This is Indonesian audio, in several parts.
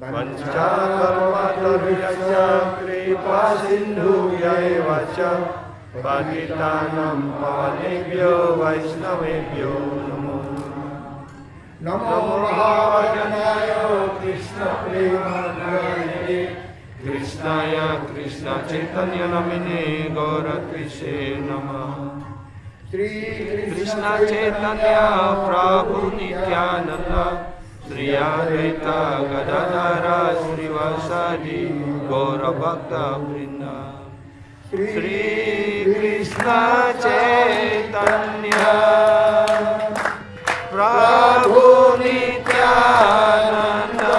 Pancakalpatarjasya kripa sindhubhya eva ca Patitanam pavanebhyo vaishnavebhyo namo Namo Mahavajanaaya Krishna Premanayane Krishnaya Krishna Chaitanya Namine Gauratrise Namah Shri Krishna Chaitanya Prabhu Nityananda Shri Advaita Gadadhara Srivasadi Gaura Bhakta Vrinda Shri Krishna Chaitanya Prabhu Nityananda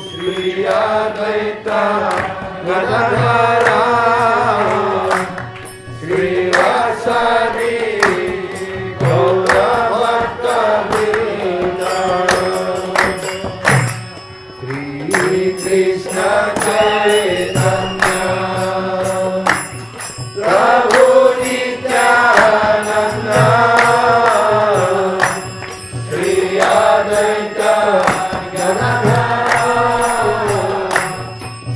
Shri Advaita Gadadhara Srivasadi Gaura Bhakta Vrinda Shri Krishna Chaitanya Prabhu Nityananda Shri Advaita Gadadhara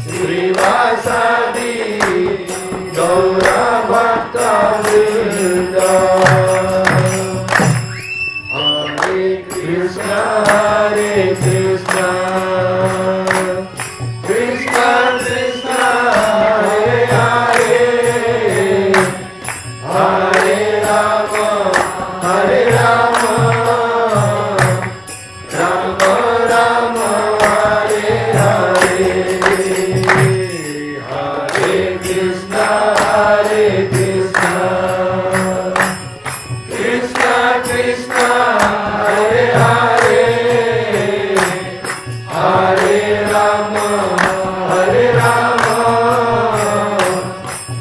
Srivasadi Gaura Bhakta Vrinda Hare Krishna Krishna Krishna Hare Hare Hare Rama Hare Rama Rama Rama Hare Hare Hare Krishna Krishna Krishna Hare Hare Hare Rama Hare Rama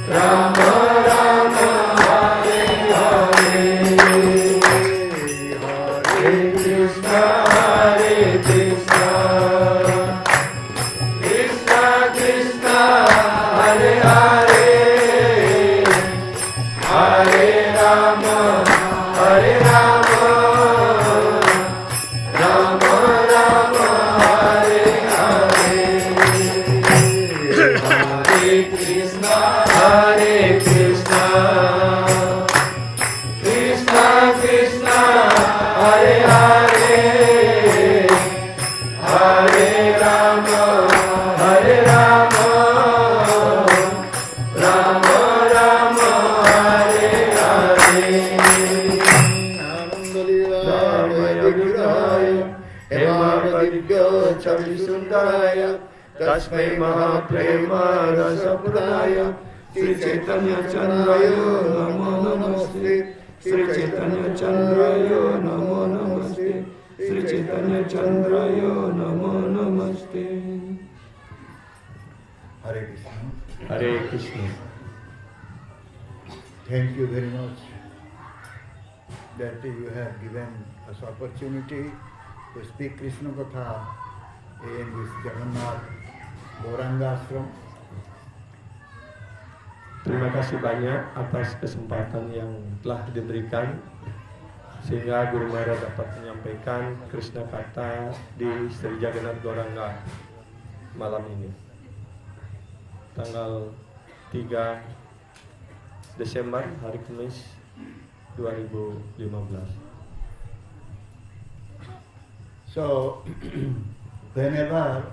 Rama Rama Hare Hare Hare Krishna Krishna Krishna Hare Hare Hare Rama Hare Rama Rama Rama Hare Hare Hare Krishna Krishna Krishna Hare Hare Hare Rama Hare Rama Rama Rama Hare Hare Hemavadivya Chavisundaya Tasmai Mahaprema Rasapradaya Sri Chaitanya Chandrayo Namo Namaste Sri Chaitanya Chandrayo Namo Namaste Sri Chaitanya Chandrayo Namo Namaste Hare Krishna. Hare Krishna. Thank you very much that you have given us opportunity to speak Krishna Katha in this Jagannath Gauranga Ashram. Terima kasih banyak atas kesempatan yang telah diberikan sehingga Guru Maharaj dapat menyampaikan Krishna Katha di Sri Jagannath Gauranga malam ini. Tanggal 3 Desember hari Kamis 2015. So, whenever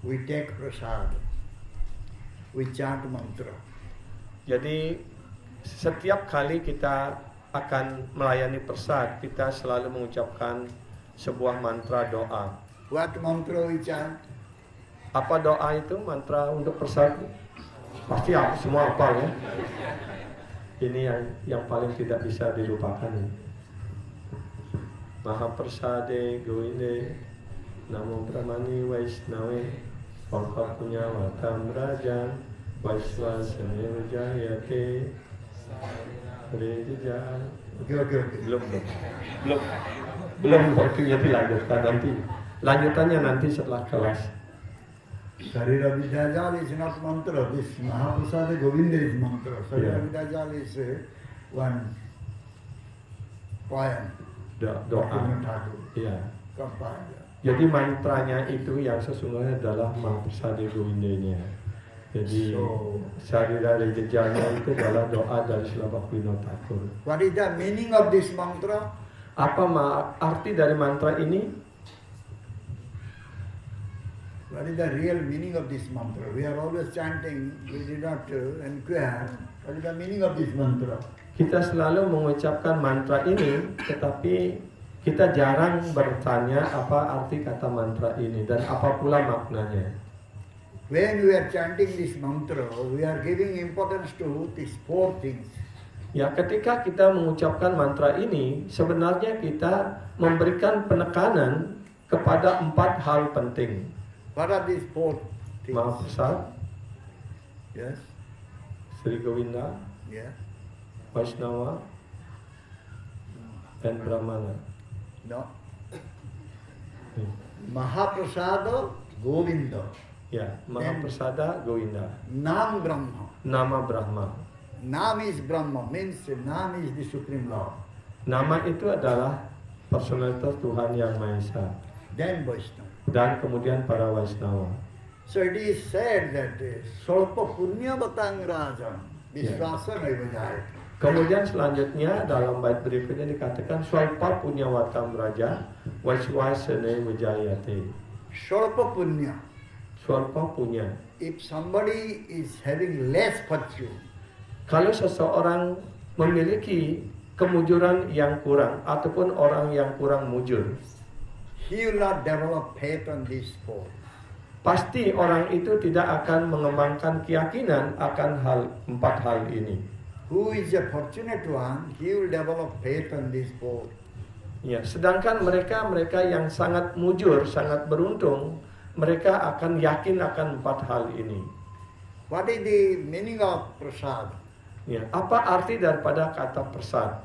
we take prasad, we chant mantra. Jadi setiap kali kita akan melayani persad, kita selalu mengucapkan sebuah mantra doa. What mantra we chant? Apa doa itu? Mantra untuk persad? Pasti semua hafal ya. Ini yang paling tidak bisa dilupakan. Mahaprasade Govinde Namo Brahmani Vaishnave Pangka Punya Vatam Rajan Vaiswasane Jayate Reja. Okay. Belum waktunya dilanjutkan nanti. Lanjutannya nanti setelah kelas. Sarira Vidyajal is not mantra. This Mahaprasade Govinda is mantra. Sarira Yeah. Vidyajal is one poem. Doa. Bhaktivinoda Thakur Iya. compiled. Jadi mantranya itu yang sesungguhnya adalah Mahaprasada Govindanya. Jadi Sarira Rejejanya itu adalah doa dari Srila Bhaktivinoda Thakur. What is the meaning of this mantra? Apa arti dari mantra ini? What is the real meaning of this mantra? We are always chanting, we did not inquire. What is the meaning of this mantra? Kita selalu mengucapkan mantra ini, tetapi kita jarang bertanya apa arti kata mantra ini dan apa pula maknanya. When we are chanting this mantra, we are giving importance to these 4 things. Ya, ketika kita mengucapkan mantra ini, sebenarnya kita memberikan penekanan kepada 4 hal penting. What are these 4 things? Mahaprasad, Yes, Sri Govinda, yeah. Vaishnava, dan Brahmana. No. Mahaprasada Govinda. Ya, Mahaprasada Govinda. Nam Brahma. Nama Brahma. Nam is Brahma, means Nam is the Supreme Lord. Nama itu adalah personalitas Tuhan Yang Maha Esa. Then Vaishnava. Dan kemudian para Vaishnava. So it is said that Solpa Punyavatang Rajan Viswasana Vajayati. Kemudian selanjutnya dalam bait berikutnya dikatakan Swalpa Punyawatam Raja Vaiswasane Vijayate. Solpa Punya. Swalpa punya. If somebody is having less fortune, Kalau seseorang memiliki kemujuran yang kurang ataupun orang yang kurang mujur, he will not develop faith on these 4. pasti orang itu tidak akan mengembangkan keyakinan akan 4 hal ini. Who is a fortunate one, he will develop faith on these 4. Ya, sedangkan mereka yang sangat mujur, sangat beruntung, mereka akan yakin akan 4 hal ini. What is the meaning of prasad? Ya, apa arti daripada kata prasad?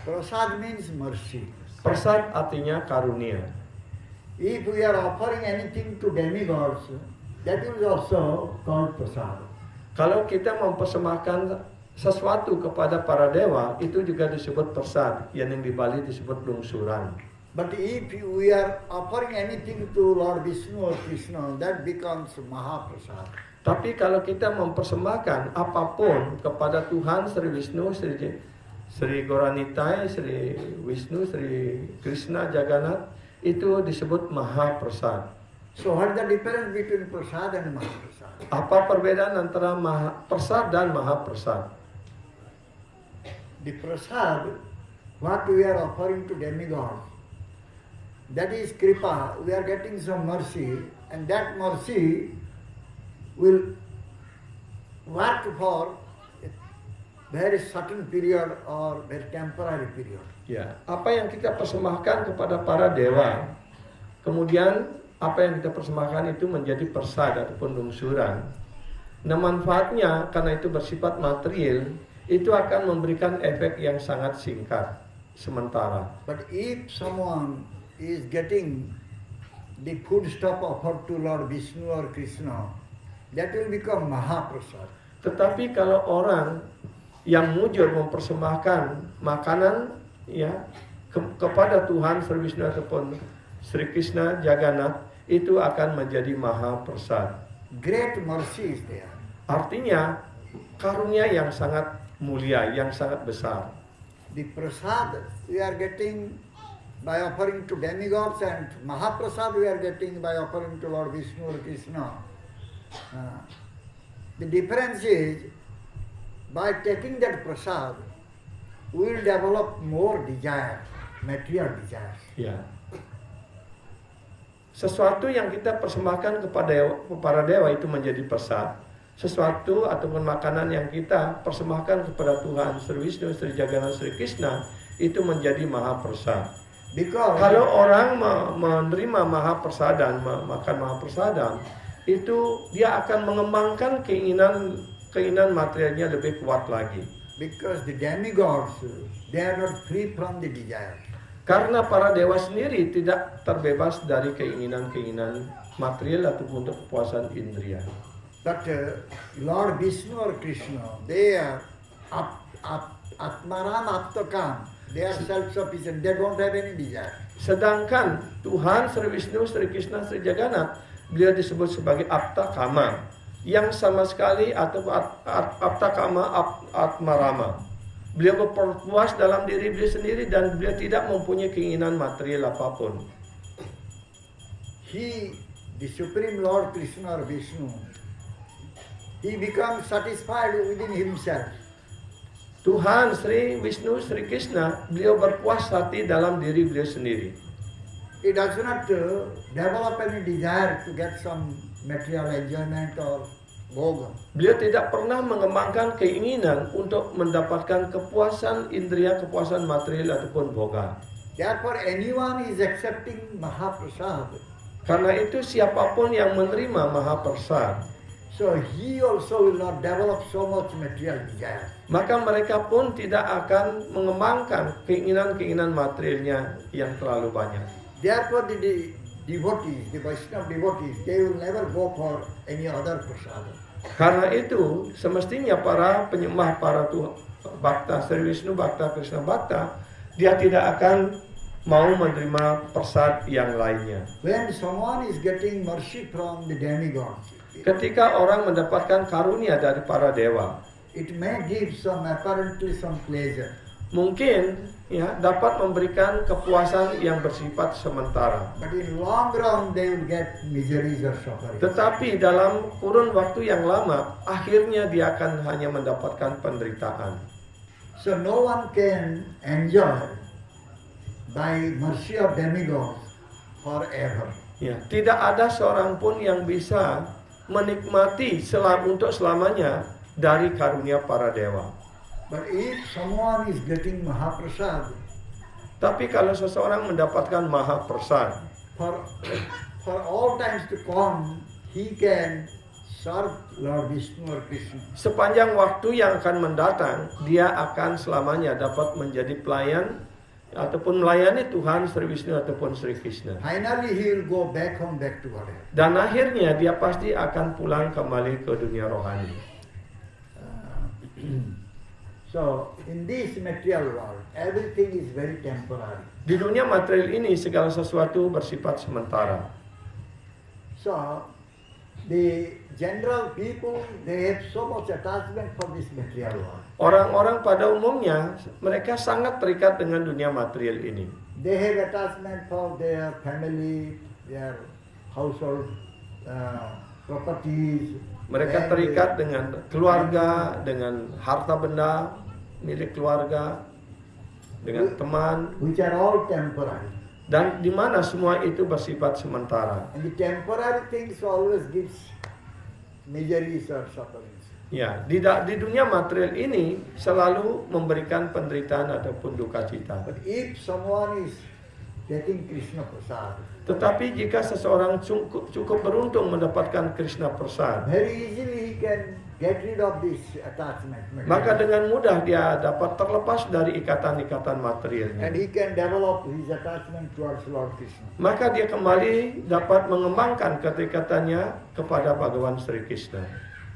Prasad means mercy. Prasad artinya karunia. If we are offering anything to demigods, that is also called prasad. Kalau kita mempersembahkan sesuatu kepada para dewa, itu juga disebut prasad, yang di Bali disebut lungsuran. But if we are offering anything to Lord Vishnu or Krishna, that becomes Mahaprasad. Tapi kalau kita mempersembahkan apapun kepada Tuhan, Sri Vishnu, Sri Gauranitai, Sri Vishnu, Sri Krishna, Jagannath, itu disebut Mahaprasad. So what is the difference between prasad and Mahaprasad? Apa perbedaan antara Mahaprasad dan Mahaprasad? The prasad, what we are offering to demigods, that is kripa, we are getting some mercy, and that mercy will work for a very certain period or very temporary period. Ya, apa yang kita persembahkan kepada para dewa, kemudian apa yang kita persembahkan itu menjadi persad ataupun lungsuran. Nah, manfaatnya karena itu bersifat material, itu akan memberikan efek yang sangat singkat, sementara. But if someone is getting the food stuff offered to Lord Vishnu or Krishna, that will become Mahaprasad. Tetapi kalau orang yang mujur mempersembahkan makanan ya kepada Tuhan Sri Vishnu ataupun Sri Krishna Jagannath, itu akan menjadi Mahaprasad. Great mercy is there. Artinya karunia yang sangat mulia, yang sangat besar. The prasad we are getting by offering to demigods, and Mahaprasad we are getting by offering to Lord Vishnu or Krishna. The difference is, by taking that prasad, we will develop more desire, material desires. Ya. Sesuatu yang kita persembahkan kepada para dewa itu menjadi prasad. Sesuatu ataupun makanan yang kita persembahkan kepada Tuhan Sri Vishnu, Sri Jagannath, Sri Krishna, itu menjadi Mahaprasad. Because Kalau orang menerima Mahaprasadan, makan Mahaprasadan, itu dia akan mengembangkan keinginan materialnya lebih kuat lagi. Because the demigods, they are not free from the desire. Karena para dewa sendiri tidak terbebas dari keinginan-keinginan material ataupun untuk kepuasan indria. But Lord Vishnu or Krishna, they are Atmaram Aptakam. They are self-sufficient. They don't have any desire. Sedangkan Tuhan Sri Wisnu, Sri Krishna, Sri Jagannath, beliau disebut sebagai Apta Kama, yang sama sekali atau Apta Kama Atmarama. Beliau berpuas dalam diri beliau sendiri dan beliau tidak mempunyai keinginan material apapun. He, the Supreme Lord Krishna or Vishnu, he becomes satisfied within himself. Tuhan Sri Wisnu, Sri Krishna, beliau berpuas hati dalam diri beliau sendiri. He does not develop any desire to get some material enjoyment or bhoga. Beliau tidak pernah mengembangkan keinginan untuk mendapatkan kepuasan indria, kepuasan material ataupun boga. Therefore, anyone is accepting Mahaprasad. Karena itu siapapun yang menerima Mahaprasad, So he also will not develop so much material desire. maka mereka pun tidak akan mengembangkan keinginan-keinginan materialnya yang terlalu banyak. Therefore, the devotees, the Vaishnava devotees, they will never go for any other prasada. Karena itu semestinya para penyembah, para Bhakta Sri Wisnu, Bhakta Krishna Bhakta, dia tidak akan mau menerima prasad yang lainnya. When someone is getting mercy from the demigods, Ketika orang mendapatkan karunia dari para dewa, it may give apparently some pleasure. mungkin ya dapat memberikan kepuasan yang bersifat sementara. But in long run, they will get miseries or suffering. Tetapi dalam kurun waktu yang lama, akhirnya dia akan hanya mendapatkan penderitaan. So no one can enjoy by mercy of demigods forever. Ya, tidak ada seorang pun yang bisa menikmati untuk selamanya dari karunia para dewa. But if someone is getting Mahaprasad, Tapi kalau seseorang mendapatkan Mahaprasad, for all times to come, he can serve Lord Vishnu or Krishna. sepanjang waktu yang akan mendatang, dia akan selamanya dapat menjadi pelayan ataupun melayani Tuhan Sri Wisnu ataupun Sri Krishna. Finally, he will go back home, back to Godhead. Dan akhirnya dia pasti akan pulang kembali ke dunia rohani. So, in this material world, everything is very temporary. Di dunia material ini segala sesuatu bersifat sementara. So, the general people, they have so much attachment for this material world. Orang-orang pada umumnya mereka sangat terikat dengan dunia material ini. They have attachment for their family, their household properties. Mereka and terikat dengan keluarga, dengan harta benda milik keluarga, dengan teman, which are all temporary. dan di mana semua itu bersifat sementara. And the temporary things always gives miseries or sufferings. Ya, di dunia material ini selalu memberikan penderitaan ataupun duka cita. But if someone is getting Krishna Prasad, Tetapi jika seseorang cukup beruntung mendapatkan Krishna Prasad, very easily he can get rid of this attachment. maka dengan mudah dia dapat terlepas dari ikatan-ikatan And materialnya. he can develop his attachment towards Lord Krishna. Maka dia kembali dapat mengembangkan keterikatannya kepada Bhagawan Sri Krishna.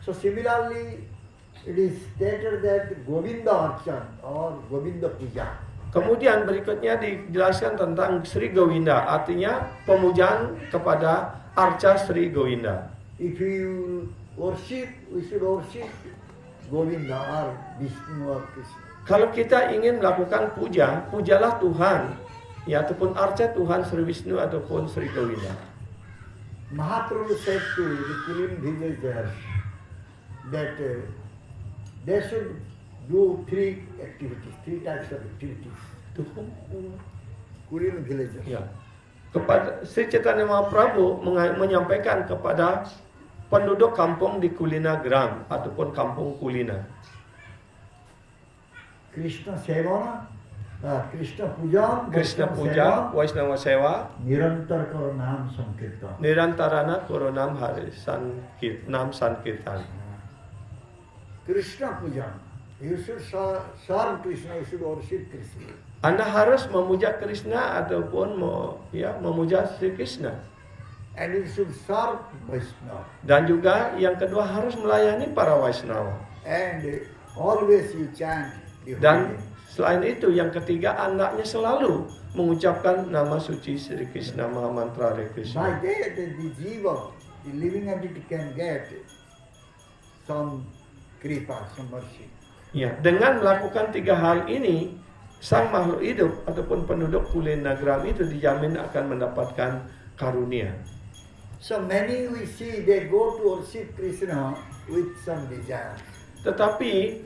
So similarly, it is stated that Govinda Archan or Govinda Puja. Kemudian berikutnya dijelaskan tentang Sri Govinda, artinya pemujaan kepada Arca Sri Govinda. If you worship, we should worship Govinda or Vishnu or Krishna. Kalau kita ingin melakukan puja, pujalah Tuhan, ya ataupun arca Tuhan Sri Wisnu ataupun Sri Govinda. Mahaprabhu said to the Kulin villagers that they should do three types of activities. Kulin villagers. Ya. Kepada Sri Chaitanya Mahaprabhu menyampaikan kepada penduduk kampung di Kulina Gram ataupun kampung Kulina. Krishna Sevana, Krishna Puja, Krishna Puja, Vaishnava Sewa, Nirantar Karo Naam Sankirtan. Nirantarana Koronam Hari Nam Sankirtan. Krishna Puja, you should serve Krishna, you should worship Krishna. Anda harus memuja Krishna ataupun memuja Sri Krishna. And you should serve Vaishnava. Dan juga yang kedua harus melayani para Vaishnava. And always you chant the holy Dan name. Selain itu, yang ketiga, anaknya selalu mengucapkan nama suci Sri Krishna, Maha Mantra Hare Krishna. By that, the jiva, the living entity can get some kripa, some mercy. Ya, dengan melakukan 3 hal ini, sang makhluk hidup ataupun penduduk Kulinagram itu dijamin akan mendapatkan karunia. So many we see they go to worship Krishna with some desire. Tetapi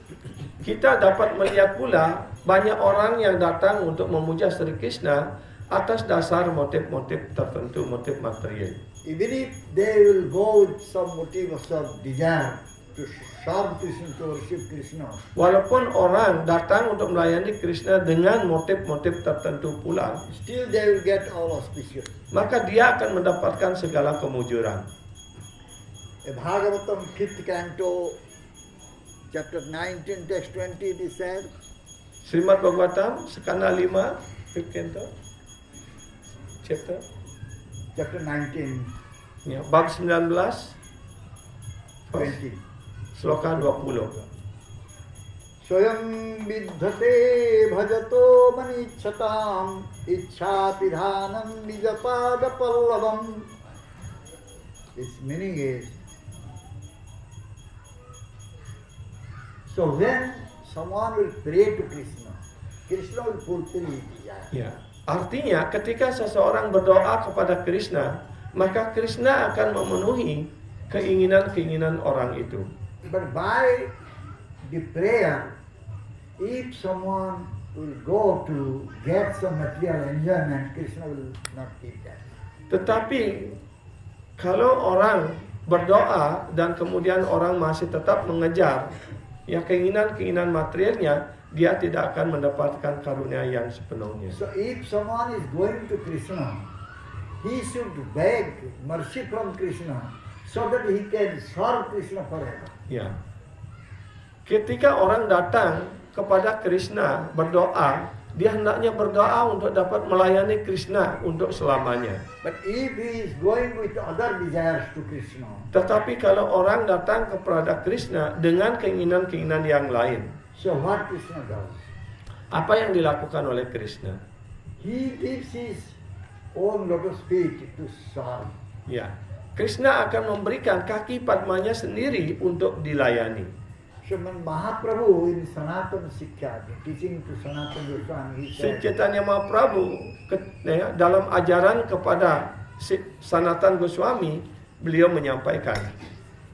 kita dapat melihat pula banyak orang yang datang untuk memuja Sri Krishna atas dasar motif-motif tertentu, motif material. Even if they will go with some motive of some desire to serve Krishna, to worship Krishna, Walaupun orang datang untuk melayani Krishna dengan motif-motif tertentu pula, still they will get all auspicious. maka dia akan mendapatkan segala kemujuran. A Bhagavatam 5th canto, chapter 19, text 20, it is said, Srimad Bhagavatam, skanda 5, 5th canto, chapter 19, ya, bab 19, 20. sloka 20. Swayam viddhate bhajato manichhatam ichhapidhanam vijapada pallavam. Its meaning is, so when someone will pray to Krishna, Krishna will fulfill his desire. Ya, artinya ketika seseorang berdoa kepada Krishna, maka Krishna akan memenuhi keinginan-keinginan orang itu. But by the prayer, if someone will go to get some material enjoyment, Krishna will not give that. Tetapi kalau orang berdoa dan kemudian orang masih tetap mengejar ya keinginan-keinginan materialnya, dia tidak akan mendapatkan karunia yang sepenuhnya. So if someone is going to Krishna, he should beg mercy from Krishna so that he can serve Krishna forever. Ya. Ketika orang datang kepada Krishna berdoa, dia hendaknya berdoa untuk dapat melayani Krishna untuk selamanya. But if he is going with other desires to Krishna, Tetapi kalau orang datang kepada Krishna dengan keinginan-keinginan yang lain, so what Krishna does? apa yang dilakukan oleh Krishna? He gives his own lotus feet to serve. Ya, Krishna akan memberikan kaki padmanya sendiri untuk dilayani. Sriman Mahaprabhu in Sanatana Sikha, teaching to Sanatana Goswami, he Sri said, Chaitanya Mahaprabhu dalam ajaran kepada Sanatan Goswami, beliau menyampaikan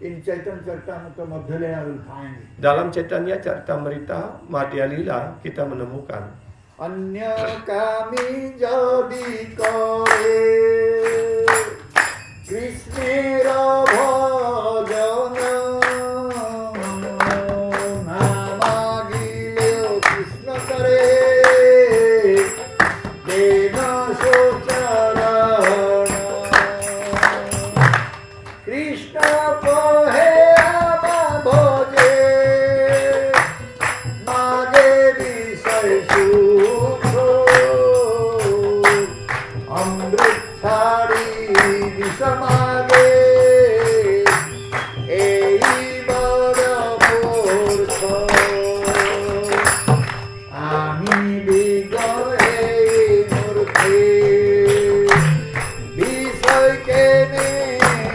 in Chaitanya Charitamrita Madhyalila will find it. dalam Chaitanya Charitamrita Madhya Lila kita menemukan Anya kami jadi kore Krishnera bhajana nama gileo Krishna kare dena socharana Krishna pohe ama bhoje mage visay sukho amrit thari visamage ei bada murkha ami bigohe murkhe visay kene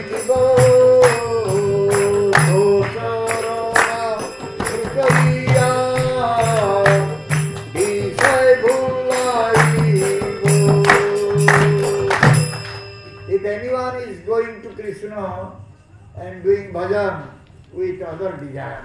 jibo dosarana murkhiya visay bhulaibo. If anyone is going to Krishna and doing bhajan with other desire,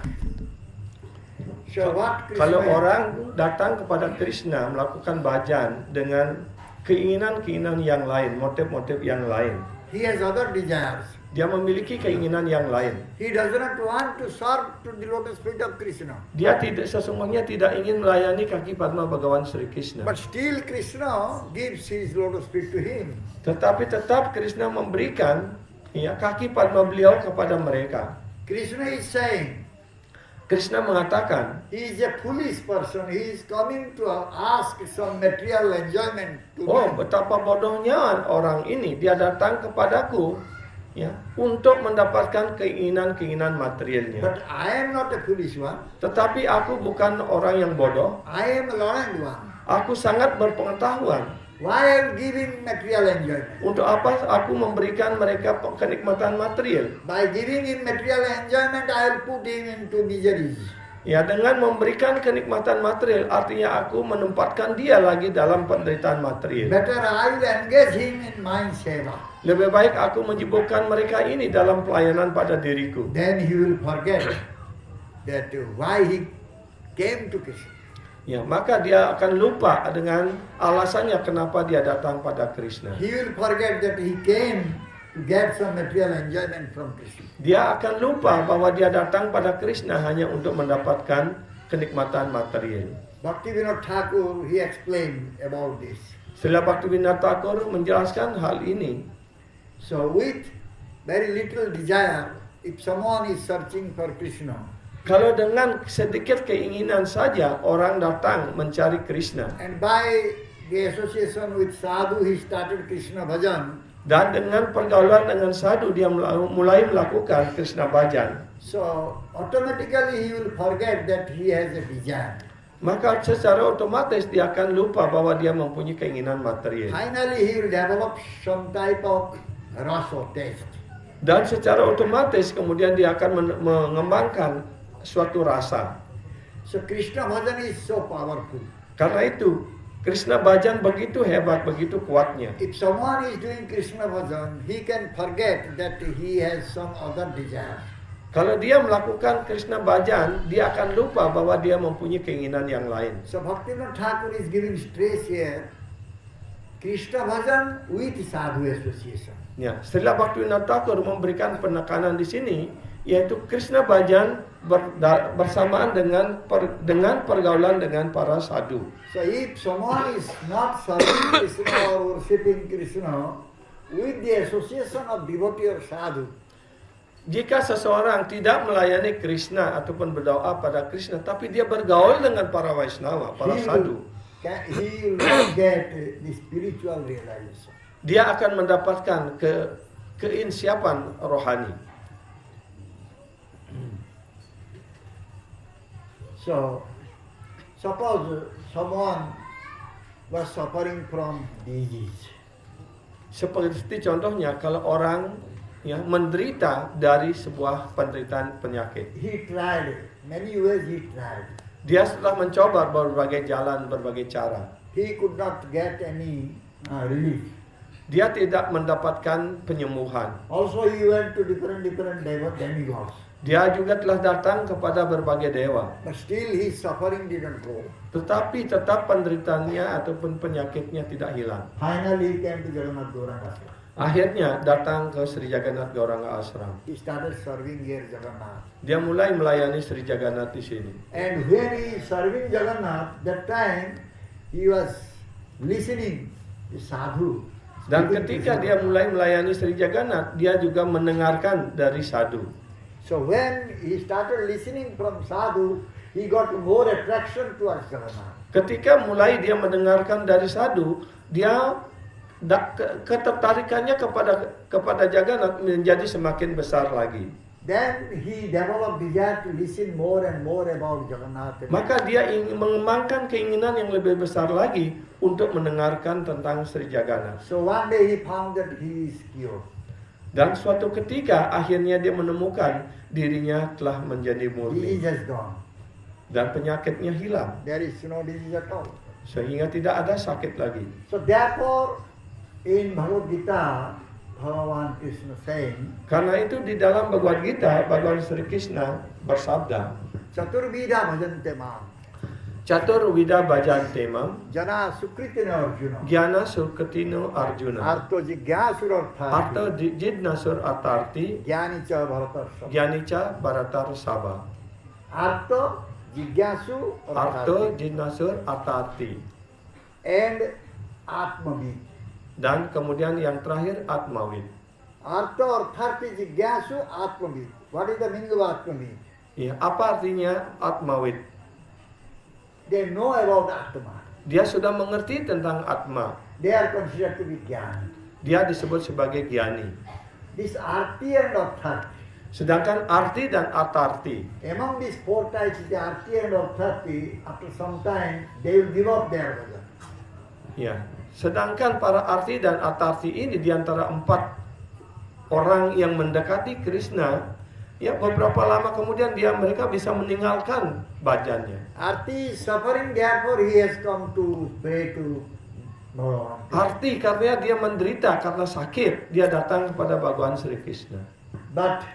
so what kalau Krishna orang datang kepada Krishna melakukan bhajan dengan keinginan-keinginan yang lain, motif-motif yang lain, he has other desires. dia memiliki keinginan yang lain. He does not want to serve to the lotus feet of Krishna. Dia sesungguhnya tidak ingin melayani kaki Padma Bhagawan Sri Krishna. But still Krishna gives his lotus feet to him. Tetapi tetap Krishna memberikan ya kaki Padma beliau kepada mereka. Krishna is saying, Krishna mengatakan, he is a foolish person. He is coming to ask some material enjoyment to oh me. betapa bodohnya orang ini, dia datang kepadaku ya, untuk mendapatkan keinginan-keinginan materialnya. But I am not a foolish one. Tetapi aku bukan orang yang bodoh. I am a learned one. Aku sangat berpengetahuan. Why I am giving material enjoyment? Untuk apa aku memberikan mereka kenikmatan material? By giving him material enjoyment, I will put him into miseries. Ya, dengan memberikan kenikmatan material, artinya aku menempatkan dia lagi dalam penderitaan material. Better I will engage him in my seva. Lebih baik aku menyibukkan mereka ini dalam pelayanan pada diriku. Then he will forget that why he came to Krishna. Ya, maka dia akan lupa dengan alasannya kenapa dia datang pada Krishna. He will forget that he came to get some material enjoyment from Krishna. Dia akan lupa bahwa dia datang pada Krishna hanya untuk mendapatkan kenikmatan material. Bhaktivinoda Thakur, he explained about this. Srila Bhaktivinoda Thakur menjelaskan hal ini. So with very little desire, if someone is searching for Krishna, Kalau dengan sedikit keinginan saja orang datang mencari Krishna, and by the association with sadhu, he started Krishna bhajan. dan dengan pergaulan dengan sadhu dia mulai melakukan Krishna bhajan, So automatically he will forget that he has a desire. maka secara otomatis dia akan lupa bahwa dia mempunyai keinginan material. Finally, he will develop some type of rasa taste. Dan secara otomatis kemudian dia akan mengembangkan suatu rasa. So Krishna bhajan is so powerful. Karena itu Krishna bhajan begitu hebat, begitu kuatnya. If someone is doing Krishna bhajan, he can forget that he has some other desire. Kalau dia melakukan Krishna bhajan, dia akan lupa bahwa dia mempunyai keinginan yang lain. So Bhaktivinoda Thakur is giving stress here. Krishna bhajan with sadhu association. Ya, Srila Bhaktivinoda Thakur memberikan penekanan di sini, yaitu Krishna bhajan bersamaan dengan pergaulan dengan para sadhu. So if someone is not serving Krishna or worshipping Krishna with the association of devotee or sadhu, Jika seseorang tidak melayani Krishna ataupun berdoa pada Krishna, tapi dia bergaul dengan para Vaishnava, para sadhu, he will not get the spiritual realization. dia akan mendapatkan keinsiapan rohani. So, suppose someone was suffering from disease. Seperti contohnya kalau orang menderita dari sebuah penderitaan penyakit. He tried, many ways he tried. Dia setelah mencoba berbagai jalan, berbagai cara. He could not get any relief. Dia tidak mendapatkan penyembuhan. Also he went to different demigods. Dia juga telah datang kepada berbagai dewa. But still his suffering didn't go. Tetapi tetap penderitaannya ataupun penyakitnya tidak hilang. Finally he came to Jagannath Gauranga. Akhirnya datang ke Sri Jagannath Gauranga Ashram. He started serving here Jagannath. Dia mulai melayani Sri Jagannath di sini. And when he is serving Jagannath, that time he was listening to sadhu. Dan ketika dia mulai melayani Sri Jagannath, dia juga mendengarkan dari sadhu. So when he started listening from sadhu, he got more attraction towards Jagannath. Ketika mulai dia mendengarkan dari sadhu, dia ketertarikannya kepada Jagannath menjadi semakin besar lagi. Then he developed desire to listen more and more about Jagannath. Maka dia ingin mengembangkan keinginan yang lebih besar lagi untuk mendengarkan tentang Sri Jagannath. So one day he found that he is cured. Dan suatu ketika akhirnya dia menemukan dirinya telah menjadi murni. Disease has gone. Dan penyakitnya hilang. There is no disease at all. Sehingga tidak ada sakit lagi. So therefore, in Bhagavad Gita, Bhagavan Krishna saying, Karena itu di dalam Bhagavad Gita, Bhagavan Sri Krishna bersabda, Chaturvida bhajante mam, Catur Vida Bhajante Mam, jana sukritina arjuna, Gyana Sukatino Arjuna, arto jigyasur Arta arthati, Jidnasur Atarti, jnani cha bharatar. Gyanicha Bharatar Sabha. Arto jigyasu Arto arthati, Jidnasur Atarti. and atmavid. Dan kemudian yang terakhir Atmawid. Arto arthati jigyasu atmavid. What is the meaning of atmavid? Ya, apa artinya Atmawid? They know about Atma. Dia sudah mengerti tentang Atma. They are considered to be jnani. Dia disebut sebagai Gyani. this arti and authority. Sedangkan arti dan atarti, Among these four types, the arti and authority, after some time, they will give up their bhajan. ya. Sedangkan para arti dan atarti ini di antara 4 orang yang mendekati Krishna, ya beberapa lama kemudian mereka bisa meninggalkan bhajannya. Arti is suffering, therefore he has come to pray to Bhagavan. Arti karena dia menderita karena sakit, dia datang kepada Bhagawan Sri Krishna. But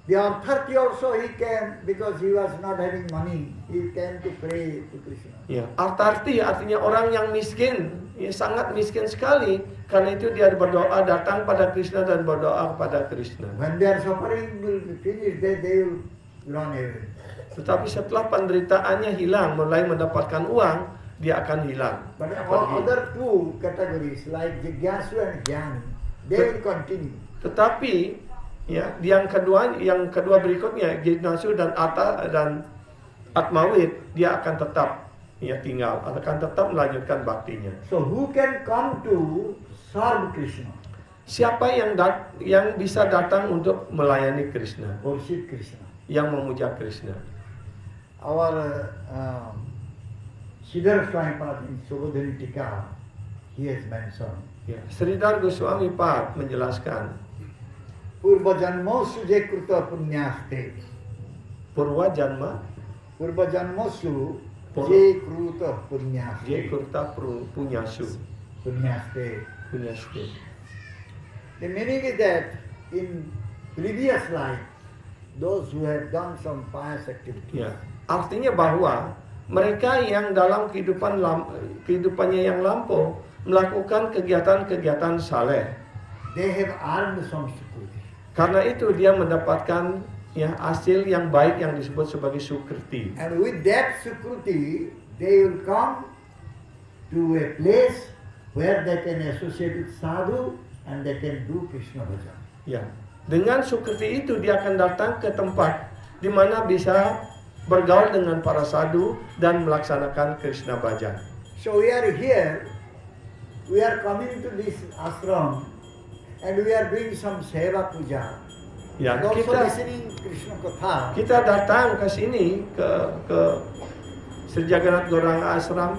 the authority also he came because he was not having money. He came to pray to Krishna. Ya, atarti artinya orang yang miskin, ya sangat miskin sekali. Karena itu dia berdoa datang pada Krishna dan berdoa kepada Krishna. When their suffering will be finished, they will run away. Tetapi setelah penderitaannya hilang, mulai mendapatkan uang, dia akan hilang. But Pergi. other two categories like Jigyasu and Jnani, they will continue. Tetapi ya, yang kedua berikutnya Jignasu dan Atmawit, dia akan tetap akan tetap melanjutkan baktinya. So who can come to serve Krishna, Siapa yang bisa datang untuk melayani Krishna, worship Krishna? yang memuja Krishna? Our Sridhar Swami Prabhupada in Subodhani Tika, he has mentioned, Ya, Sridhar Goswami Pad menjelaskan Purva Janmosu Je Kruta Punyaste. Purwa Janma Purva Janmosu Purva. Je Kruta Punyaste. Jekurta Punyasu. Punyaste. The meaning is that in previous life, those who have done some pious activity, Ya, artinya bahwa mereka yang dalam kehidupannya yang lampau melakukan kegiatan-kegiatan saleh. they have earned some sukriti. Karena itu dia mendapatkan hasil yang baik yang disebut sebagai sukriti. And with that sukriti, they will come to a place where they can associate with sadhu and they can do Krishna bhajan. Ya, dengan sukriti itu dia akan datang ke tempat di mana bisa bergaul dengan para sadhu dan melaksanakan Krishna bhajan. So we are here, we are coming to this ashram and we are doing some seva puja. Ya, And also kita listening Krishna Katha. kita datang ke sini ke Sri Jagannath Gauranga Ashram,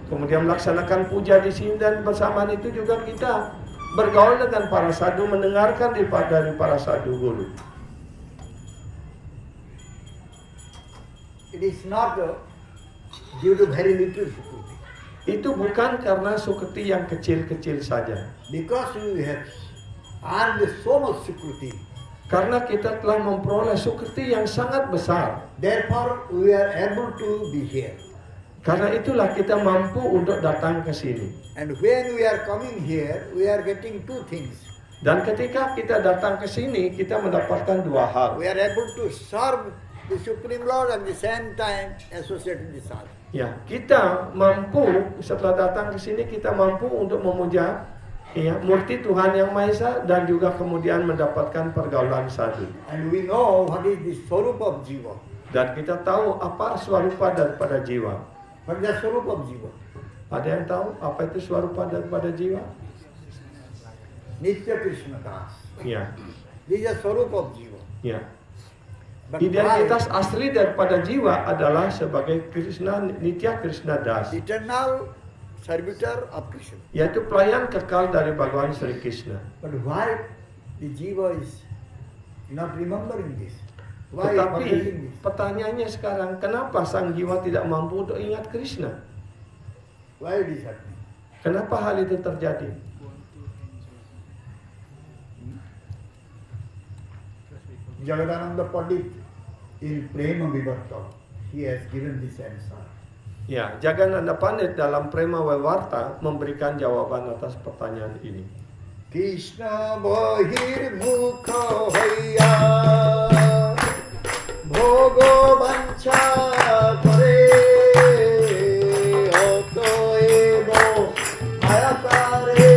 kemudian melaksanakan puja di sini dan bersamaan itu juga kita bergaul dengan para sadhu, mendengarkan dari para sadhu guru. It is not due to very little sukriti. Itu bukan karena sukriti yang kecil-kecil saja. Because we have earned so much sukriti, Karena kita telah memperoleh sukriti yang sangat besar. therefore we are able to be here. Karena itulah kita mampu untuk datang ke sini. And when we are coming here, we are getting two things. Dan ketika kita datang ke sini, kita mendapatkan 2 hal. We are able to serve the Supreme Lord and at the same time associate with the sadhu. Ya, kita mampu setelah datang ke sini kita mampu untuk memuja murti Tuhan Yang Maha Esa dan juga kemudian mendapatkan pergaulan sadhu. And we know what is the swarup of jiva. Dan kita tahu apa swarupa daripada jiwa. What is the swarup of jiva? Ada yang tahu apa itu swarupa daripada jiwa? Nitya Krishna Das. Ya, This is the swarup of jiva. ya. But Identitas asli daripada jiwa adalah sebagai Krishna, Nitya Krishna Das, eternal servitor of Krishna. yaitu pelayan kekal dari Bhagawan Sri Krishna. But why the jiva is not remembering this? Why is forgetting Tetapi this? pertanyaannya sekarang, kenapa sang jiwa tidak mampu untuk ingat Krishna? Why it is happening? Kenapa hal itu terjadi? Jagadananda Pandit in Prema Vivarta, he has given this answer. Ya, Jagananda Pandit dalam Prema Vivarta memberikan jawaban atas pertanyaan ini. Krishna bahir mukha hoya bhogo vancha kare otoebo ayakare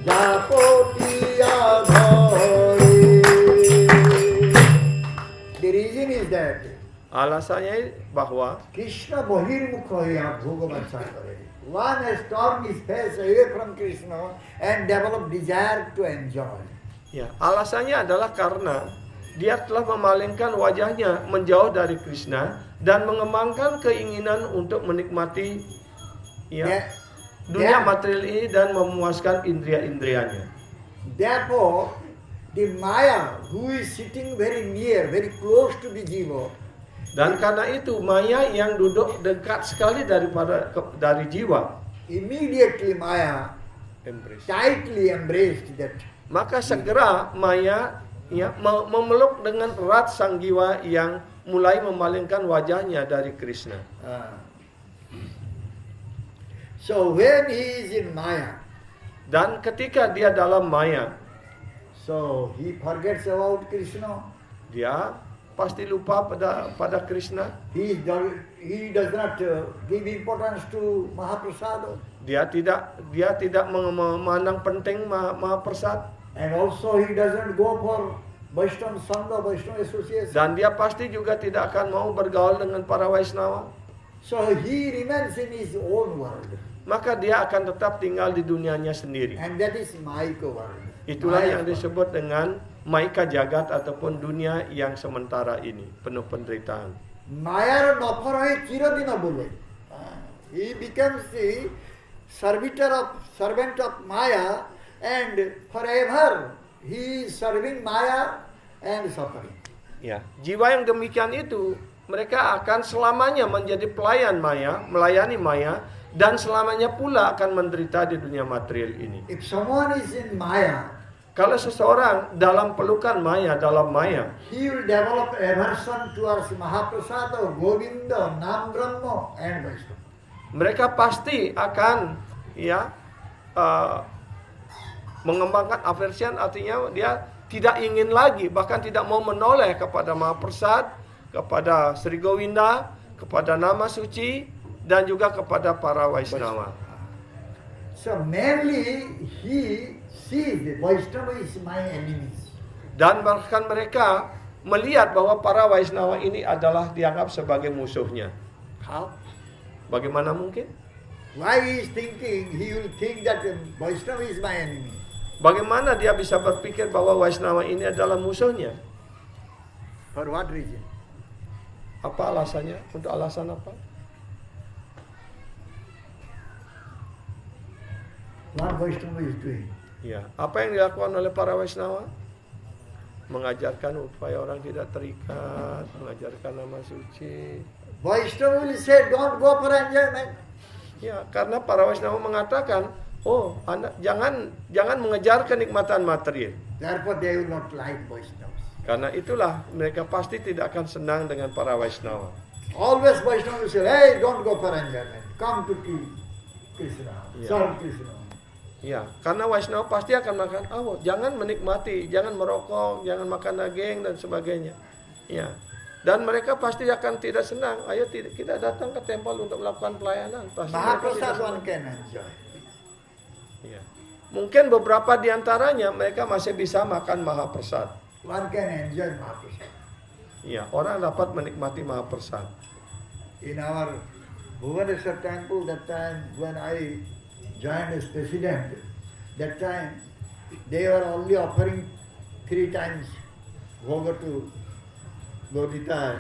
japotiya dhare. The reason is that Alasan alasannya bahwa Krishna bahirmukha hoya bhogavancha kare. One has turned his face away from Krishna and developed desire to enjoy. ya, alasannya adalah karena dia telah memalingkan wajahnya menjauh dari Krishna dan mengembangkan keinginan untuk menikmati ya, Yeah. dunia Yeah. material ini dan memuaskan indria-indrianya. Therefore, the Maya, who is sitting very near, very close to the jiva, Dan karena itu Maya yang duduk dekat sekali dari jiwa, immediately Maya tightly embraced that. maka segera Maya ya memeluk dengan erat sang jiwa yang mulai memalingkan wajahnya dari Krishna. So when he is in Maya, Dan ketika dia dalam Maya, so he forgets about Krishna. dia pasti lupa pada Krishna. He does not give importance to Mahaprasada. Dia tidak memandang penting Mahaprasad. And also he doesn't go for Vaishnava Sangha, Vaishnava Association. Dan dia pasti juga tidak akan mau bergaul dengan para Vaishnava. So he remains in his own world. Maka dia akan tetap tinggal di dunianya sendiri. And that is Maika world. Itulah Maya yang disebut dengan Maika Jagat ataupun dunia yang sementara ini, penuh penderitaan. Mayar nafar hoye chirodina bole. He becomes the servant of Maya, and forever he is serving Maya and suffering. Ya, jiwa yang demikian itu mereka akan selamanya menjadi pelayan Maya, melayani Maya, dan selamanya pula akan menderita di dunia material ini. If someone is in Maya, Kalau seseorang dalam pelukan Maya, dalam Maya, he will develop aversion towards Mahaprasada, Govinda, Nam Brahma, and Vaishnava. mereka pasti akan ya mengembangkan aversion, artinya dia tidak ingin lagi, bahkan tidak mau menoleh kepada Mahaprasad, kepada Sri Govinda, kepada nama suci, dan juga kepada para Vaishnava. So mainly he sees the Vaishnava is my enemies. Dan bahkan mereka melihat bahwa para Vaishnava ini adalah dianggap sebagai musuhnya. How? Bagaimana mungkin? Why he is thinking, he will think that Vaishnava is my enemy. Bagaimana dia bisa berpikir bahwa Vaishnava ini adalah musuhnya? For what reason? Apa alasannya? Untuk alasan apa? What Vaishnava is doing? Ya, apa yang dilakukan oleh para Vaishnava? Mengajarkan supaya orang tidak terikat, mengajarkan nama suci. Vaishnava will say, don't go for enjoyment. Ya, karena para Vaishnava mengatakan, oh, Anda jangan mengejar kenikmatan material. Therefore they will not like Vaishnavas. Karena itulah mereka pasti tidak akan senang dengan para Vaishnava. Always Vaishnava will say, hey, don't go for enjoyment. Come to Krishna. Yeah. Serve Krishna. Ya, karena Vaishnava pasti akan makan, oh, jangan menikmati, jangan merokok, jangan makan daging dan sebagainya. Ya. Dan mereka pasti akan tidak senang. Ayo kita datang ke tempat untuk melakukan pelayanan. Pasti mereka tidak Mahaprasad senang. one can enjoy. Ya. Mungkin beberapa di antaranya mereka masih bisa makan Mahaprasad. One can enjoy Mahaprasad. Ya, orang dapat menikmati Mahaprasad. In our Bhubaneswar temple, that time when I joined as president, that time they were only offering 3 times bhoga to Lodita.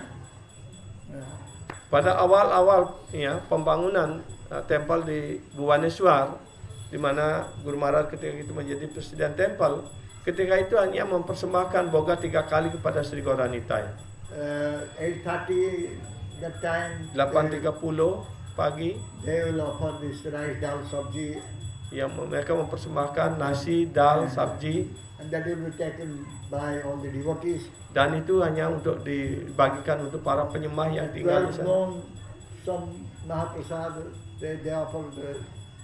Pada awal-awal ya pembangunan tempel di Bhubaneswar, di mana Guru Maharaj ketika itu menjadi presiden tempel, ketika itu hanya mempersembahkan boga 3 kali kepada Sri Gauranitai. 8:30 that time 8.30 pagi they will offer this rice, dal, sabji, yang mereka mempersembahkan nasi, dal, sabji, and that will be taken by all the devotees. dan itu hanya untuk dibagikan untuk para penyembah yang tinggal di Well sana. known, some Mahaprasad, they offer,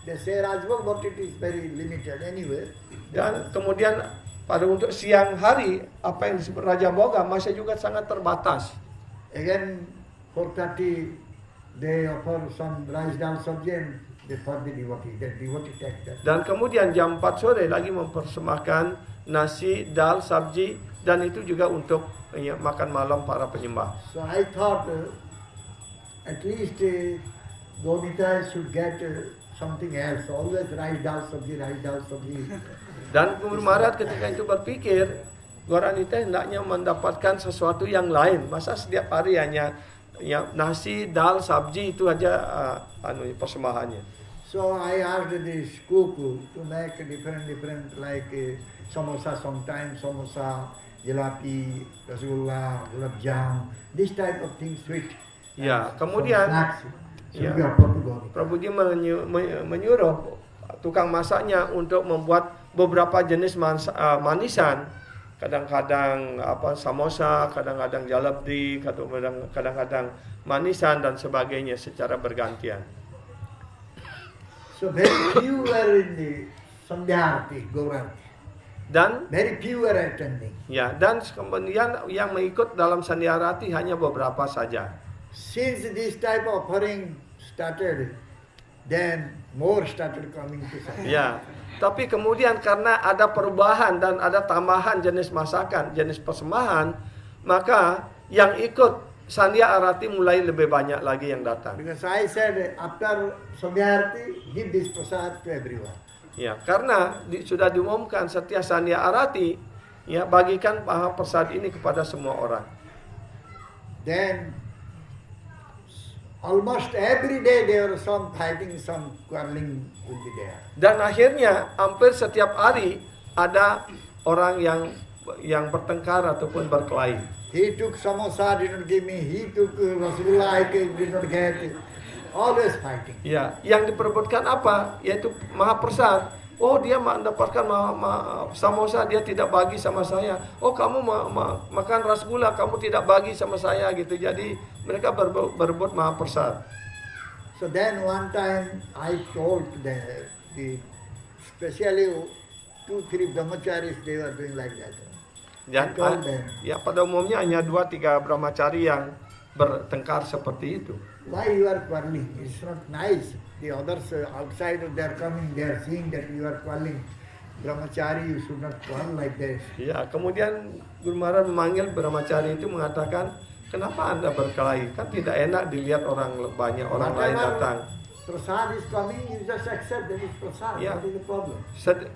they say Rajbhog, but it is very limited anyway. Dan kemudian pada untuk siang hari apa yang disebut Raja Boga masih juga sangat terbatas. Again, 4:30, they offer some rice, dal, sabji, and they for the devotee. The devotee take that. Dan kemudian jam 4 sore lagi mempersembahkan nasi, dal, sabji, dan itu juga untuk ya, makan malam para penyembah. So I thought at least Gomita should get something else. Always rice dal sabji, rice dal sabji. Dan Guru Maharaj ketika itu berpikir, Goranita hendaknya mendapatkan sesuatu yang lain. Masa setiap hari hanya ya, nasi, dal, sabji itu aja persembahannya. So I asked this cook to make different like samosa sometimes, samosa, jalapi, rasgulla, gulab jam, this type of thing sweet. Ya, kemudian ya, Prabhuji menyuruh tukang masaknya untuk membuat beberapa jenis manisan. Kadang-kadang samosa, kadang-kadang jalebi, kadang-kadang manisan dan sebagainya secara bergantian. So very few were in the Sandhya Arati, Gaurati. Dan very few were attending. Ya, dan kemudian yang mengikut dalam Sandhya Arati hanya beberapa saja. Since this type of offering started, then more started coming to Sandhya. Ya, tapi kemudian karena ada perubahan dan ada tambahan jenis masakan, jenis persembahan, maka yang ikut Sandhya Arati mulai lebih banyak lagi yang datang. Because I said after Sandhya Arati, give this prasad to everyone. Ya, karena sudah diumumkan setiap Sandhya Arati, ya bagikan prasad ini kepada semua orang. Then almost every day there were some fighting, some quarreling will be there. Dan akhirnya hampir setiap hari ada orang yang bertengkar ataupun berkelahi. He took samosa, did not give me. He took rasgulla, I did not get. Always fighting. Ya, yang diperebutkan apa? Yaitu mahaprasad. Oh, dia mendapatkan samosa, dia tidak bagi sama saya. Oh, kamu makan rasgulla, kamu tidak bagi sama saya gitu. Jadi mereka berebut mahaprasad. So then one time I told the especially 2-3 brahmacharis, they were doing like that. Dan ya pada umumnya hanya 2-3 brahmachari yang bertengkar seperti itu. Why you are quarreling? It's not nice. The others outside they are coming, they are seeing that you are quarreling. Brahmachari, you should not quarrel like this. Ya, kemudian Guru Maharaj memanggil brahmachari itu mengatakan, kenapa Anda berkelahi? Kan tidak enak dilihat banyak orang lain datang. Prasad is coming, you just accept that it's prasad. Ya. What is the problem?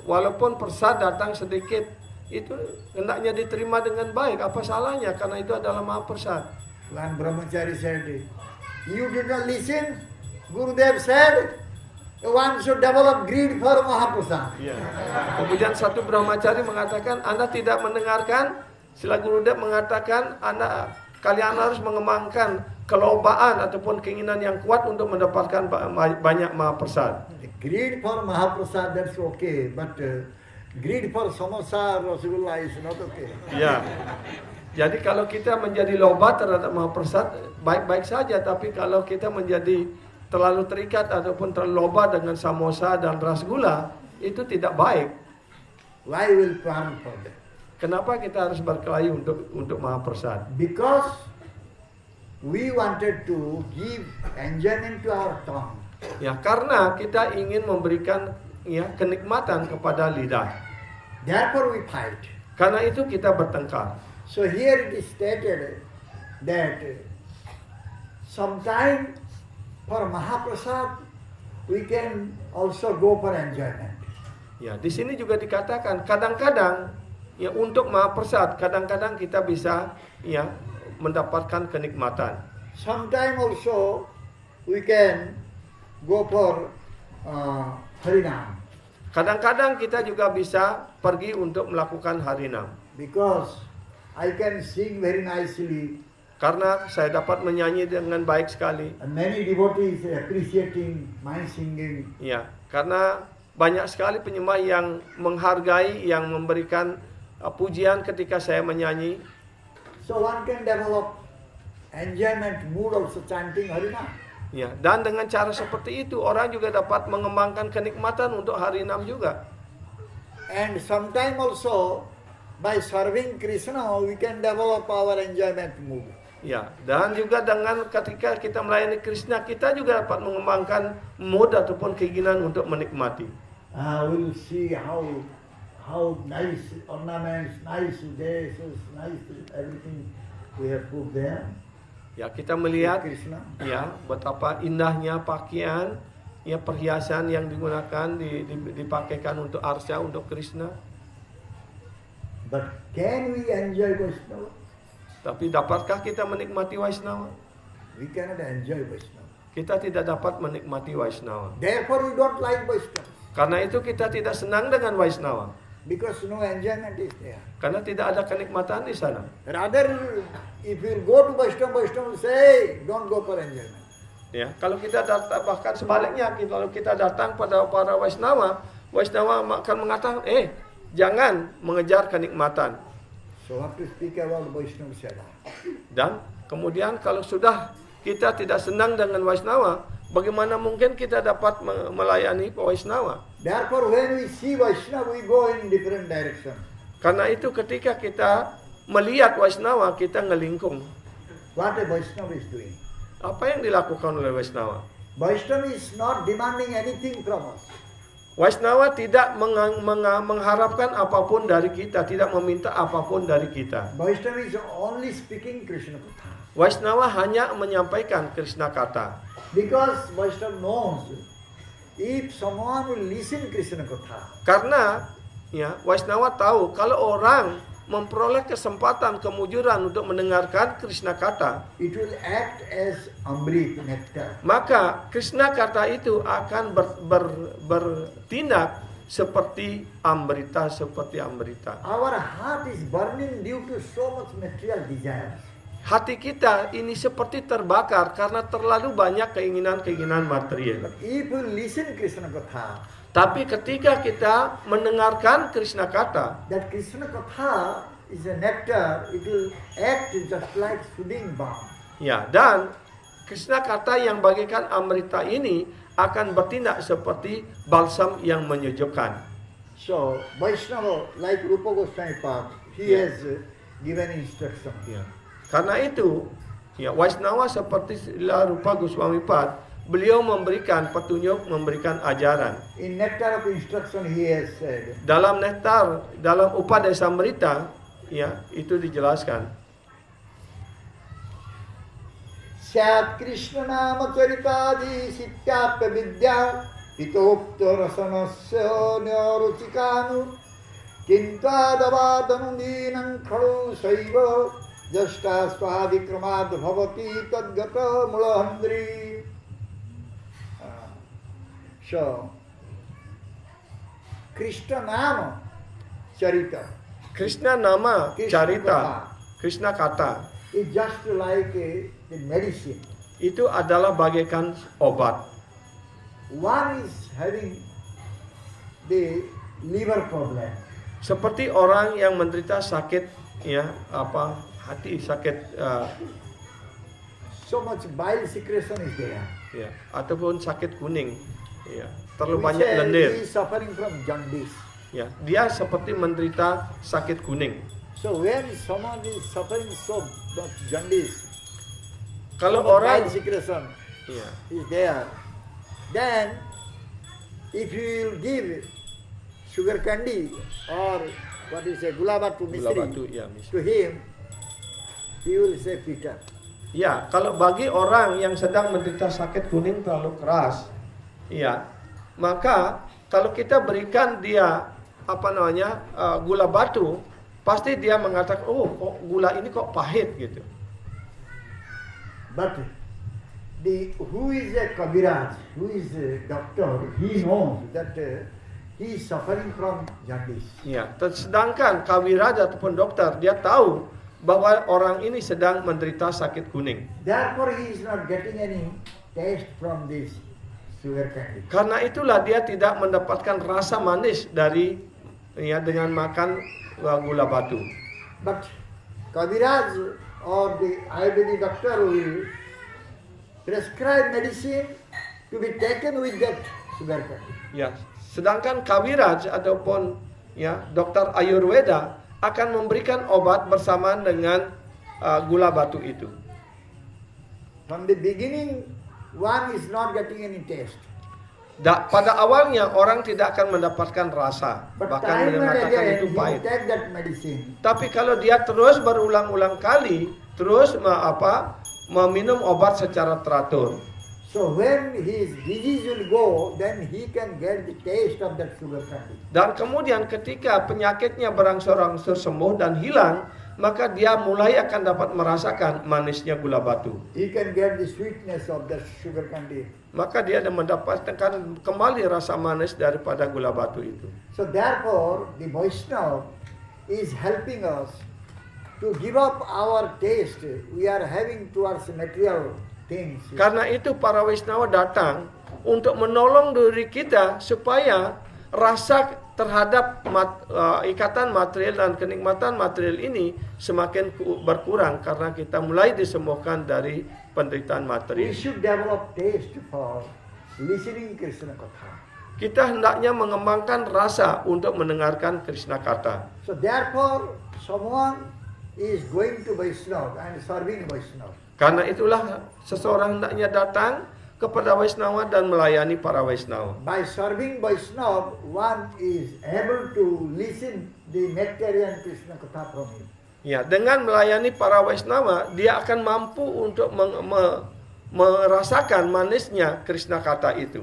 Walaupun prasad datang sedikit, itu hendaknya diterima dengan baik. Apa salahnya? Karena itu adalah mahaprasad. One brahmachari said, you did not listen. Gurudev said, one should develop greed for mahaprasad. Ya. Kemudian satu brahmachari mengatakan, Anda tidak mendengarkan. Sila Gurudev mengatakan, kalian harus mengembangkan kelobaan ataupun keinginan yang kuat untuk mendapatkan banyak mahaprasad. Greed for mahaprasad, that's okay, but greed for samosa, rasgulla is not okay. Ya. Jadi kalau kita menjadi loba terhadap mahaprasad, baik-baik saja. Tapi kalau kita menjadi terlalu terikat ataupun terlalu loba dengan samosa dan rasgulla, itu tidak baik. Why will plan for that? Kenapa kita harus berkelahi untuk mahaprasad? Because we wanted to give enjoyment to our tongue. Ya, karena kita ingin memberikan ya kenikmatan kepada lidah. Therefore we fight. Karena itu kita bertengkar. So here it is stated that sometime for mahaprasad we can also go for enjoyment. Ya, di sini juga dikatakan kadang-kadang ya untuk mahaprasad kadang-kadang kita bisa ya mendapatkan kenikmatan. Sometime also we can go for harinam. Kadang-kadang kita juga bisa pergi untuk melakukan harinam. Because I can sing very nicely. Karena saya dapat menyanyi dengan baik sekali. And many devotees appreciating my singing. Ya, karena banyak sekali penyembah yang menghargai, yang memberikan pujian ketika saya menyanyi. So one can develop enjoyment mood also chanting harinam. Ya, dan dengan cara seperti itu orang juga dapat mengembangkan kenikmatan untuk harinam juga. And sometime also by serving Krishna we can develop our enjoyment mood. Ya, dan juga dengan ketika kita melayani Krishna kita juga dapat mengembangkan mood ataupun keinginan untuk menikmati. We'll see how nice ornaments, nice dresses, nice everything we have put there. Ya, kita melihat Krishna. ya betapa indahnya pakaian, ya perhiasan yang digunakan dipakaikan untuk Arsha, untuk Krishna. But can we enjoy Vaishnava? Tapi dapatkah kita menikmati Vaishnava? We cannot enjoy Vaishnava. Kita tidak dapat menikmati Vaishnava. Therefore, we don't like Vaishnava. Karena itu kita tidak senang dengan Vaishnava. Because no enjoyment is there. Karena tidak ada kenikmatan di sana. Rather, if you go to Vaishnava, Vaishnava will say, don't go for enjoyment. Ya, kalau kita datang, bahkan sebaliknya, kalau kita datang pada para Vaishnava, Vaishnava akan mengatakan, jangan mengejar kenikmatan. So have to speak about Vaishnava Seva. Dan kemudian kalau sudah kita tidak senang dengan Vaishnava, bagaimana mungkin kita dapat melayani Vaishnava? Therefore, when we see Vaishnava, we go in different direction. Karena itu ketika kita melihat Vaishnava, kita ngelingkung. What a Vaishnava is doing. Apa yang dilakukan oleh Vaishnava? Vaishnava is not demanding anything from us. Vaishnava tidak mengharapkan apapun dari kita, tidak meminta apapun dari kita. Vaishnava is only speaking Krishna Katha. Vaishnava hanya menyampaikan Krishna kata. Because Vaishnava knows if someone will listen Krishna Katha, Karena ya Vaishnava tahu kalau orang memperoleh kesempatan kemujuran untuk mendengarkan Krishna kata, it will act as Amrit, nectar. maka Krishna kata itu akan bertindak seperti amrita, Our heart is burning due to so much material desires. Hati kita ini seperti terbakar karena terlalu banyak keinginan-keinginan material. If you listen Krishna Katha, Tapi ketika kita mendengarkan Krishna kata, that Krishna Katha is a nectar, it will act just like soothing balm. ya, dan Krishna kata yang bagaikan amrita ini akan bertindak seperti balsam yang menyejukkan. So, Vaishnava, like Rupa Goswami Pad, he has given instruction. Ya. Karena itu, ya Vaishnava seperti Rupa Goswami Pad, beliau memberikan petunjuk, memberikan ajaran. In Nectar of Instruction, he has said, Dalam nektar, dalam Upadesamrita, ya itu dijelaskan. Syat Krishna nama charitadi sityapya vidya hitopta rasanasya nyaruchikanu kintadavadanu dinam khadu saiva jasta swadikramad bhavati tadgata mulahandri. So, Krishna nama charita. Krishna nama Krishna carita, kata. Krishna kata, It's just like a medicine. itu adalah bagaikan obat. One is having the liver problem. Seperti orang yang menderita sakit, ya hati sakit, So much bile secretion is there. ya ataupun sakit kuning, ya terlalu We banyak say lendir, he is suffering from jaundice. ya dia seperti menderita sakit kuning. So when someone is suffering so much jaundice, Kalau so much orang, bile secretion ya, is there, then if you will give sugar candy or what is a gula batu gula misri batu, ya, to him, he will say Peter. ya kalau bagi orang yang sedang menderita sakit kuning terlalu keras, ya maka kalau kita berikan dia gula batu, pasti dia mengatakan, oh kok gula ini kok pahit gitu. But who is a Kabiraj, who is a doctor, he knows that he is suffering from jaundice. Ya, sedangkan kawiraja ataupun dokter dia tahu bahwa orang ini sedang menderita sakit kuning. Therefore, he is not getting any taste from this sugar candy. Karena itulah dia tidak mendapatkan rasa manis dari dengan makan gula batu. But Kabiraj or the Ayurvedic doctor will prescribe medicine to be taken with that sugar candy. Ya, sedangkan kawiraj ataupun dokter Ayurveda akan memberikan obat bersamaan dengan gula batu itu. From the beginning, one is not getting any taste. Pada awalnya orang tidak akan mendapatkan rasa, But bahkan time and mengatakan again, itu he pahit. take that medicine. Tapi kalau dia terus berulang-ulang kali terus meminum obat secara teratur. So when his disease will go, then he can get the taste of that sugar candy. Dan kemudian ketika penyakitnya berangsur-angsur sembuh dan hilang, maka dia mulai akan dapat merasakan manisnya gula batu. He can get the sweetness of that sugar candy. Maka dia mendapatkan kembali rasa manis daripada gula batu itu. So therefore, the Vaishnava is helping us to give up our taste we are having towards material things. Karena itu para Wisnawa datang untuk menolong diri kita supaya rasa terhadap ikatan material dan kenikmatan material ini semakin berkurang karena kita mulai disembuhkan dari penderitaan We material. should develop taste for listening Krishna Katha. Kita hendaknya mengembangkan rasa untuk mendengarkan Krishna Kata. So therefore, someone is going to Vaishnava and serving Vaishnava. Karena itulah seseorang hendaknya datang kepada Vaishnava dan melayani para Vaishnava. By serving Vaishnava, one is able to listen the nectarian Krishna Katha from him. Ya, dengan melayani para Vaishnava, dia akan mampu untuk merasakan manisnya Krishna Kata itu.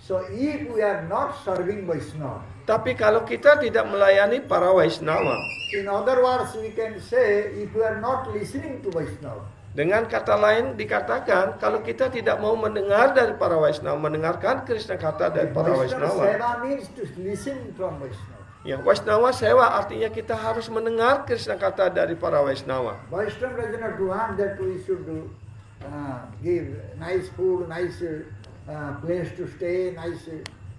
So if we are not serving Vaishnava, Tapi kalau kita tidak melayani para Vaishnava, in other words, we can say if we are not listening to Vaishnava, dengan kata lain dikatakan kalau kita tidak mau mendengar dari para Vaishnava, mendengarkan Krishna Kata dari para Vaishnava Vaishnava. Seva means to listen from Vaishnava. Ya, Vaishnava Sewa artinya kita harus mendengar Krishna Kata dari para Vaishnava. Vaishnava does not want that we should give nice food, nice place to stay, nice.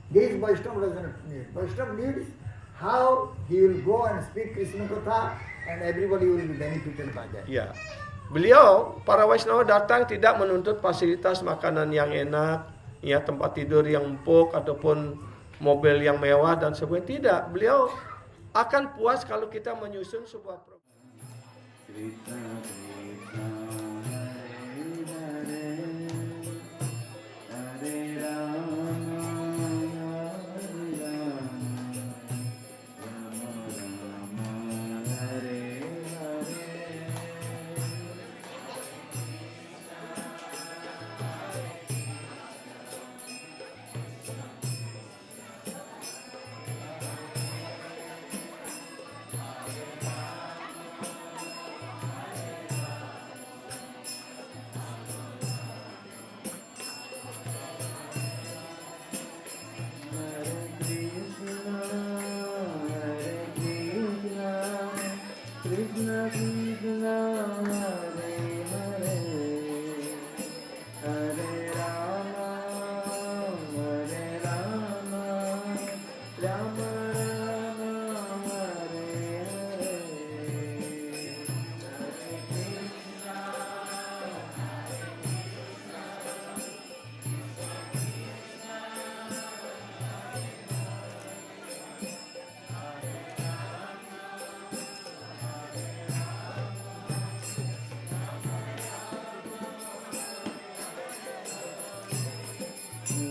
This Vaishnava does not need. Vaishnava needs how he will go and speak Krishna Katha and everybody will be benefited by that. Ya, beliau para Vaishnava datang tidak menuntut fasilitas makanan yang enak, ya tempat tidur yang empuk ataupun mobil yang mewah dan sebagainya. Tidak, beliau akan puas kalau kita menyusun sebuah program.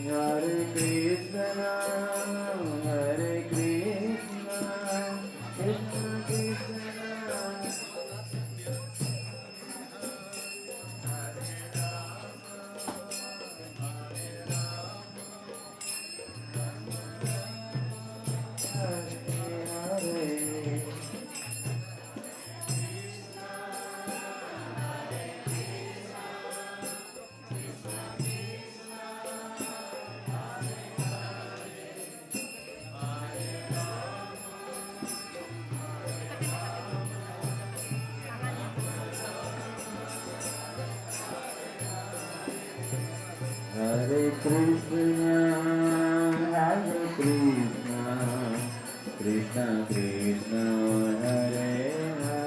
Hare Krishna, Hare Krishna, Krishna Krishna. Hare Krishna, Hare Krishna, Krishna Krishna, Hare Hare.